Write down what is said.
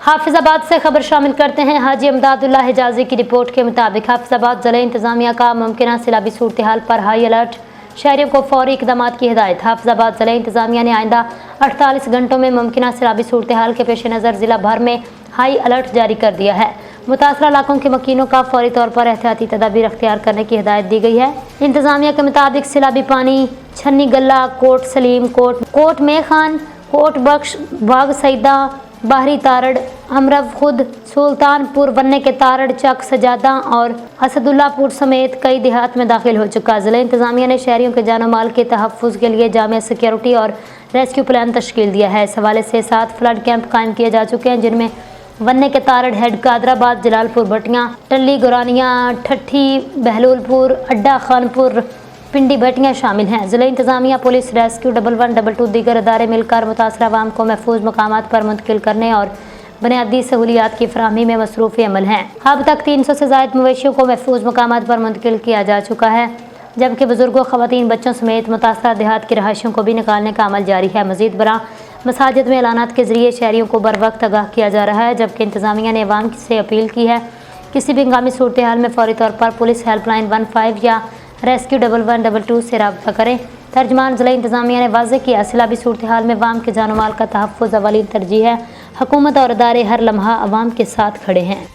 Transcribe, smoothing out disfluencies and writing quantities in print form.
हाफिजाबाद से खबर शामिल करते हैं। हाजी इमदादुल्लाह हिजाजी की रिपोर्ट के मुताबिक हाफिजाबाद ज़िला इंतज़ामिया का मुमकिन सैलाबी सूरत हाल पर हाई अलर्ट, शहरियों को फौरी इक़दामात की हिदायत। हाफिजाबाद ज़िला इंतज़ामिया ने आइंदा 48 घंटों में मुमकिन सैलाबी सूरत हाल के पेश नज़र ज़िला भर में हाई अलर्ट जारी कर दिया है। मुतासरा इलाकों के मकीनों का फौरी तौर पर एहतियाती तदाबीर अख्तियार करने की हिदायत दी गई है। इंतज़ामिया के मुताबिक सैलाबी पानी छन्नी गल्ला, कोट सलीम, कोट में खान, कोट बख्श, बाग सईदा, बाहरी तारड़, अमरव खुद, सुल्तानपुर, वन्ने के तारड़, चक सजादा और असदुल्लापुर समेत कई देहात में दाखिल हो चुका। जिला इंतज़ामिया ने शहरियों के जान माल के तहफ़्फ़ुज़ के लिए जामे सिक्योरिटी और रेस्क्यू प्लान तश्कील दिया है। इस हवाले से 7 फ्लड कैंप कायम किए जा चुके हैं, जिनमें वन्ने के तारड़, हेड कादराबाद, जलालपुर, भटियाँ, टल्ली, गुरानियाँ, ठट्ठी, बहलूलपुर, अड्डा खानपुर, पिंडी, भटियाँ शामिल हैं। ज़िला इंतज़ामिया, पुलिस, रेस्क्यू 1112 दीगर अदारे मिलकर मुतासरा अवाम को महफूज मकामात पर मुंतकिल करने और बुनियादी सहूलियात की फराहमी में मसरूफ़ अमल हैं। अब तक 300 से ज़ायद मवेशियों को महफूज मकामात पर मुंतकिल किया जा चुका है, जबकि बुजुर्गों, ख़वातीन, बच्चों समेत मुतासरा देहात की रहायशों को भी निकालने का अमल जारी है। मज़ीद बरा मसाजिद में ऐलानात के ज़रिए शहरियों को बर वक्त आगाह किया जा रहा है, जबकि इंतज़ामिया ने अवाम से अपील की है किसी भी हंगामी सूरत हाल में फौरी तौर पर पुलिस हेल्पलाइन 15 या रेस्क्यू 1112 से रब्ता करें। तर्जमान ज़िला इंतज़ामिया ने वाज़ेह किया, सैलाबी सूरत हाल में अवाम के जान माल का तहफ़्फ़ुज़ अवलीन तरजीह है। हुकूमत और अदारे हर लम्हा अवाम के साथ खड़े हैं।